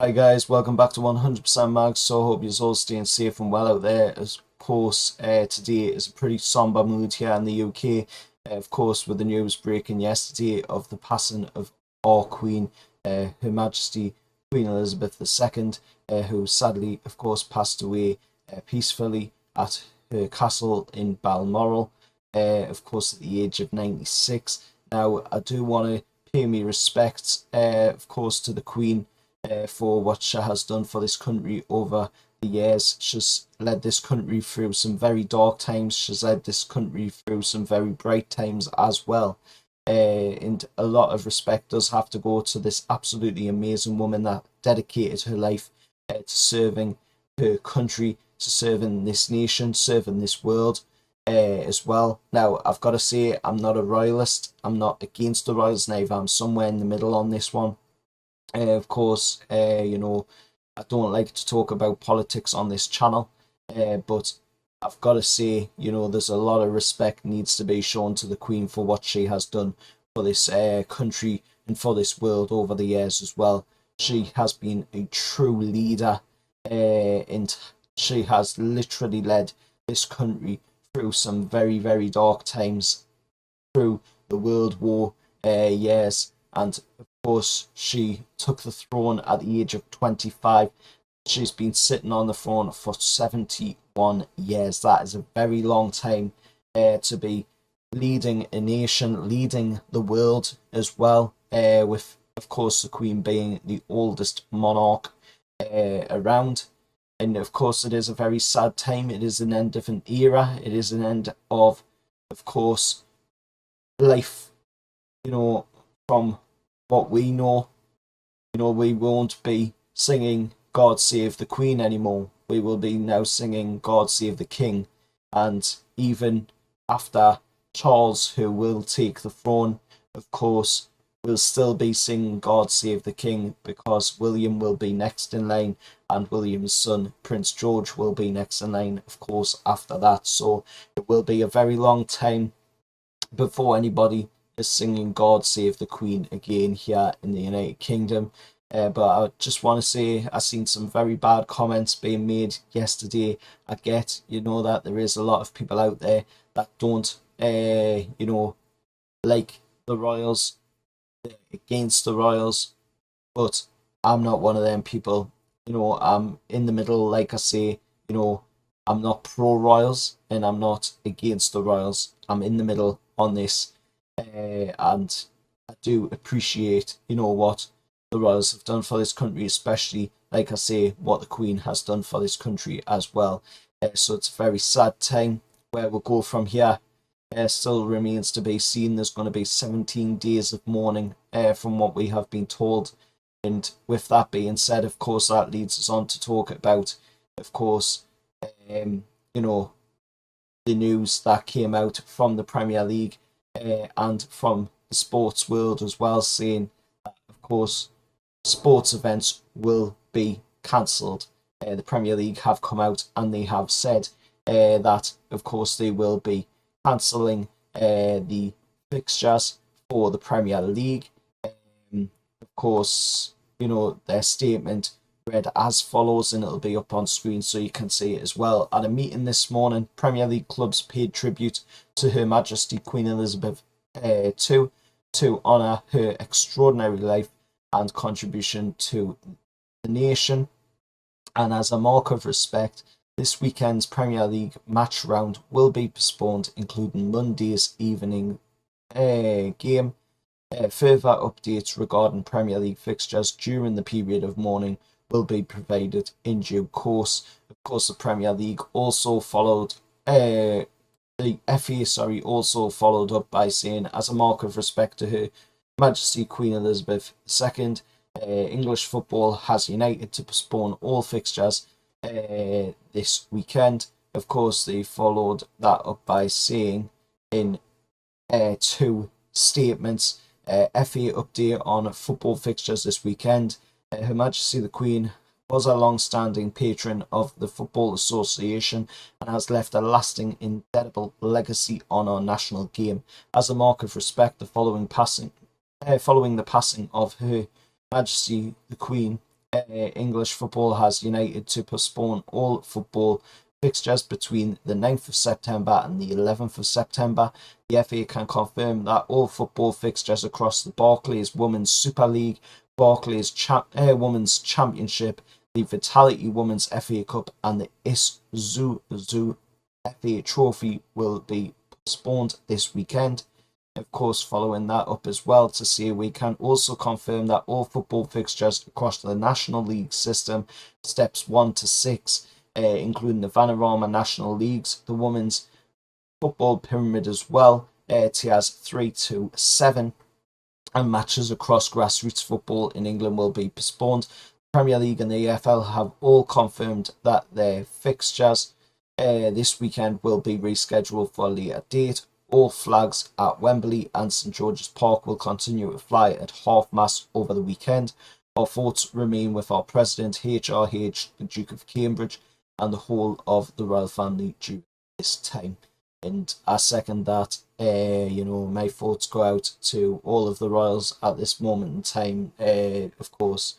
Hi guys, welcome back to 100% Mag. So I hope you're all staying safe and well out there. Of course, today is a pretty somber mood here in the UK. Of course, with the news breaking yesterday of the passing of our Queen, Her Majesty Queen Elizabeth II, who sadly, of course, passed away peacefully at her castle in Balmoral, of course, at the age of 96. Now, I do want to pay me respects, of course, to the Queen for what she has done for this country over the years. She's led this country through some very dark times. She's led this country through some very bright times as well. And a lot of respect does have to go to this absolutely amazing woman that dedicated her life to serving her country, to serving this nation, serving this world. As well. Now, I've got to say, I'm not a royalist. I'm not against the royals neither. I'm somewhere in the middle on this one. Of course, I don't like to talk about politics on this channel, but I've got to say, there's a lot of respect needs to be shown to the Queen for what she has done for this country and for this world over the years as well. She has been a true leader, and she has literally led this country through some very, very dark times, through the World War years, and of course she took the throne at the age of 25. She's been sitting on the throne for 71 years. That is a very long time to be leading a nation, leading the world as well, with of course the Queen being the oldest monarch around. And of course it is a very sad time. It is an end of an era. It is an end of course, life, from what we know. We won't be singing God Save the Queen anymore. We will be now singing God Save the King. And even after Charles, who will take the throne, of course, will still be singing God Save the King, because William will be next in line, and William's son, Prince George, will be next in line, of course, after that. So it will be a very long time before anybody is singing God Save the Queen again here in the United Kingdom. But I just want to say I've seen some very bad comments being made yesterday. I get, that there is a lot of people out there that don't, like the Royals, against the Royals, but I'm not one of them people. I'm in the middle, like I say, I'm not pro Royals and I'm not against the Royals. I'm in the middle on this, and I do appreciate, what the Royals have done for this country, especially, like I say, what the Queen has done for this country as well. So it's a very sad time. Where we'll go from here still remains to be seen. There's going to be 17 days of mourning, from what we have been told. And with that being said, of course, that leads us on to talk about, of course, the news that came out from the Premier League, and from the sports world as well, saying that, of course, sports events will be cancelled. The Premier League have come out and they have said that, of course, they will be cancelling the fixtures for the Premier League. Of course, their statement read as follows, and it'll be up on screen so you can see it as well. At a meeting this morning, Premier League clubs paid tribute to Her Majesty Queen Elizabeth II to honour her extraordinary life and contribution to the nation. And as a mark of respect, this weekend's Premier League match round will be postponed, including Monday's evening game. Further updates regarding Premier League fixtures during the period of mourning will be provided in due course. Of course, the Premier League also followed, the FA, also followed up by saying, as a mark of respect to Her Majesty Queen Elizabeth II, English football has united to postpone all fixtures this weekend. Of course, they followed that up by saying in two statements, FA update on football fixtures this weekend. Her Majesty the Queen was a long-standing patron of the Football Association and has left a lasting, indelible legacy on our national game. As a mark of respect, following the passing of Her Majesty the Queen, English football has united to postpone all football fixtures between the 9th of September and the 11th of September. The FA can confirm that all football fixtures across the Barclays Women's Super League, Barclays Women's Championship, the Vitality Women's FA Cup and the Isuzu FA Trophy will be postponed this weekend. Of course, following that up as well to say we can also confirm that all football fixtures across the National League system, steps 1 to 6, including the Vanarama National Leagues, the Women's Football Pyramid as well, tiers 3 to 7, and matches across grassroots football in England will be postponed. Premier League and the EFL have all confirmed that their fixtures this weekend will be rescheduled for a later date. All flags at Wembley and St George's Park will continue to fly at half-mast over the weekend. Our thoughts remain with our President, HRH, the Duke of Cambridge, and the whole of the royal family during this time. And I second that. My thoughts go out to all of the royals at this moment in time, of course,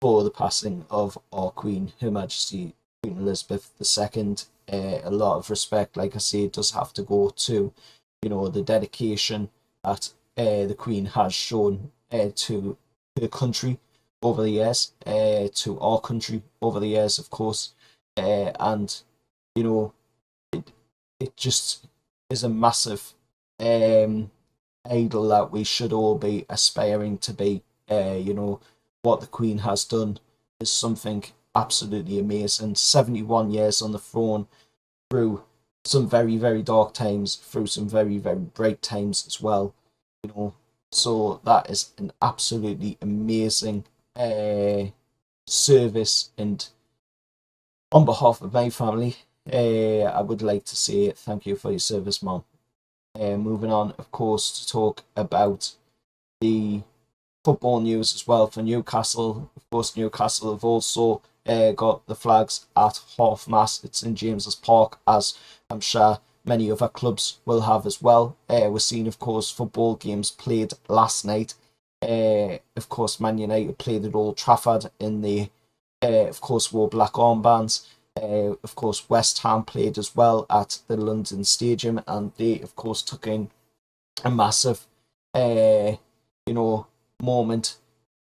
for the passing of our Queen, Her Majesty Queen Elizabeth II. A lot of respect, like I say, does have to go to, the dedication that the Queen has shown to her country over the years, to our country over the years, of course, and it just is a massive idol that we should all be aspiring to be. What the Queen has done is something absolutely amazing. 71 years on the throne, through some very, very dark times, through some very, very bright times as well. So that is an absolutely amazing service, and on behalf of my family, I would like to say thank you for your service, Mom. Moving on, of course, to talk about the football news as well for Newcastle. Of course, Newcastle have also got the flags at half-mast at St James's Park, as I'm sure many other clubs will have as well. We're seeing, of course, football games played last night. Of course, Man United played at Old Trafford in the, of course, wore black armbands. Of course, West Ham played as well at the London Stadium, and they, of course, took in a massive, moment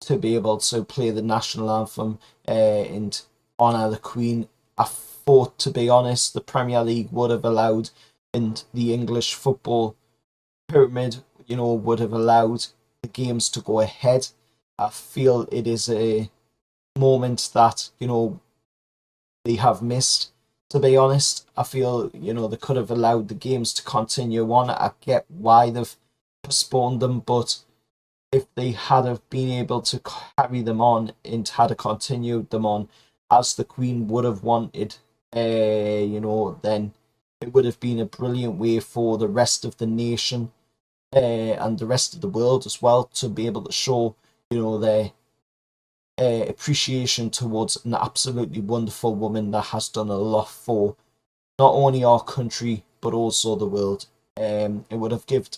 to be able to play the national anthem and honour the Queen. I thought, to be honest, the Premier League would have allowed, and the English football pyramid, would have allowed the games to go ahead. I feel it is a moment that, they have missed, to be honest. I feel, they could have allowed the games to continue on. I get why they've postponed them, but if they had have been able to carry them on and had continued them on as the Queen would have wanted, then it would have been a brilliant way for the rest of the nation and the rest of the world as well to be able to show, their appreciation towards an absolutely wonderful woman that has done a lot for not only our country but also the world. It would have given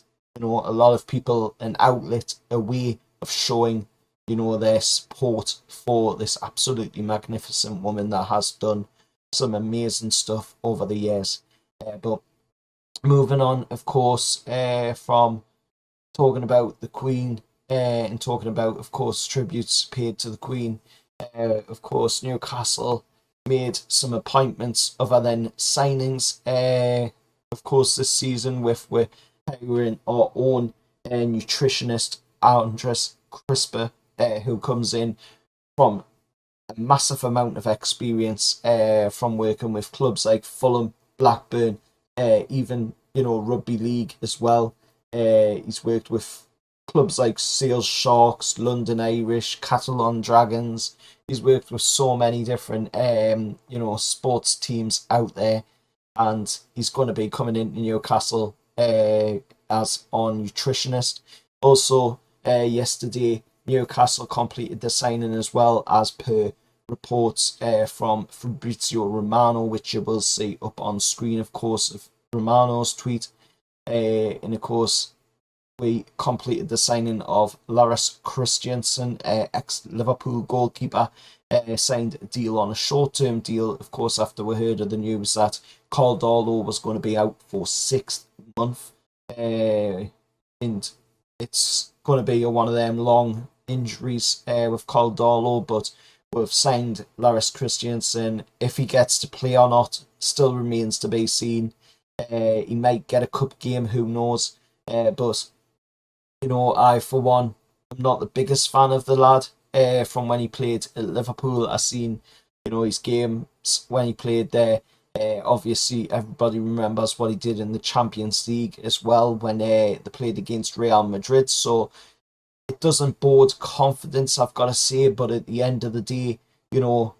a lot of people an outlet, a way of showing, their support for this absolutely magnificent woman that has done some amazing stuff over the years. But moving on, of course, from talking about the Queen and talking about, of course, tributes paid to the Queen, of course, Newcastle made some appointments other than signings, of course, this season with hiring our own nutritionist, Andres Crisper, who comes in from a massive amount of experience from working with clubs like Fulham, Blackburn, even, rugby league as well. He's worked with clubs like Sales Sharks, London Irish, Catalan Dragons. He's worked with so many different, sports teams out there, and he's going to be coming into Newcastle as our nutritionist. Also, yesterday, Newcastle completed the signing as well, as per reports from Fabrizio Romano, which you will see up on screen, of course, of Romano's tweet. And of course, we completed the signing of Lars Christiansen, ex-Liverpool goalkeeper, signed a deal on a short-term deal, of course, after we heard of the news that Caldolo was going to be out for 6 months. And it's going to be one of them long injuries with Caldolo, but we've signed Lars Christiansen. If he gets to play or not still remains to be seen. He might get a cup game, who knows. But, you know, I, for one, am not the biggest fan of the lad. From when he played at Liverpool, I seen, you know, his games when he played there. Obviously, everybody remembers what he did in the Champions League as well when they played against Real Madrid. So it doesn't bode confidence, I've got to say. But at the end of the day, you know,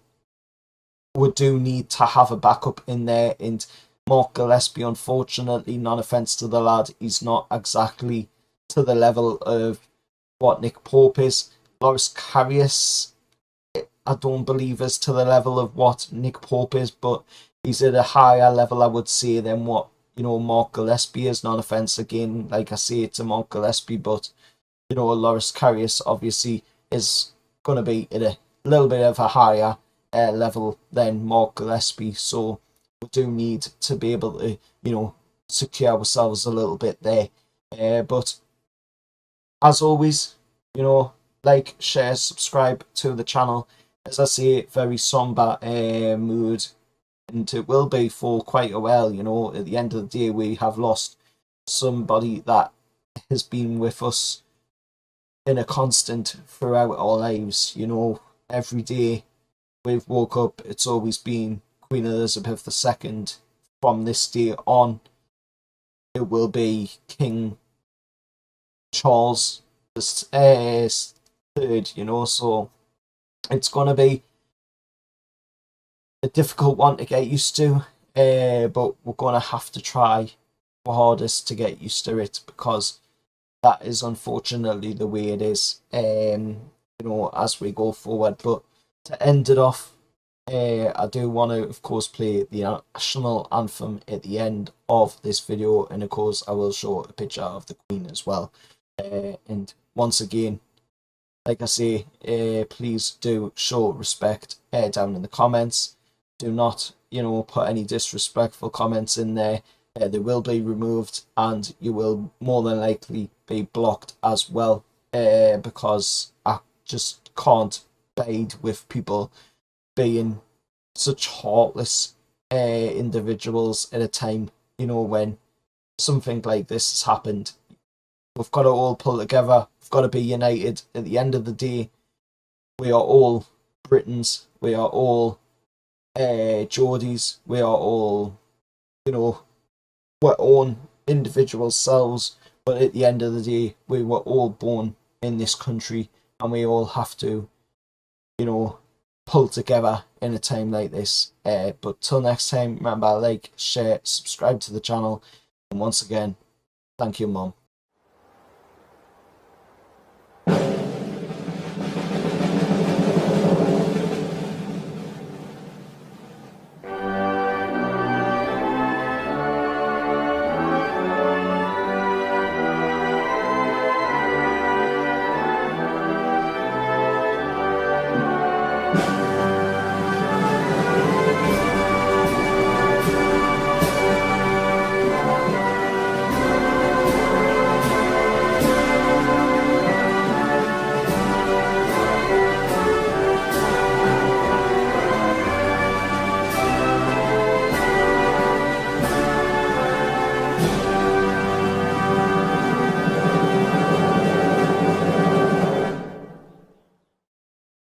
we do need to have a backup in there. And Mark Gillespie, unfortunately, non offence to the lad, he's not exactly to the level of what Nick Pope is. Loris Karius, I don't believe is to the level of what Nick Pope is, but he's at a higher level, I would say, than what, you know, Mark Gillespie is. Non offence again, like I say, to Mark Gillespie, but, you know, Loris Karius obviously is going to be at a little bit of a higher level than Mark Gillespie, so we do need to be able to, you know, secure ourselves a little bit there. But as always, you know, like, share, subscribe to the channel. As I say, very somber mood, and it will be for quite a while. You know, at the end of the day, we have lost somebody that has been with us in a constant throughout our lives. You know, every day we've woke up, it's always been Queen Elizabeth II. From this day on, it will be King Charles III, you know, so it's going to be a difficult one to get used to, but we're going to have to try our hardest to get used to it, because that is unfortunately the way it is, you know, as we go forward. But to end it off, I do want to, of course, play the national anthem at the end of this video, and of course I will show a picture of the Queen as well. And once again, like I say, please do show respect down in the comments. Do not, you know, put any disrespectful comments in there. They will be removed, and you will more than likely be blocked as well, because I just can't bide with people being such heartless individuals at a time, you know, when something like this has happened. We've got to all pull together. We've got to be united. At the end of the day, we are all Britons. We are all Geordies. We are all, you know, our own individual selves. But at the end of the day, we were all born in this country, and we all have to, you know, pull together in a time like this. But till next time, remember, like, share, subscribe to the channel. And once again, thank you, Mum.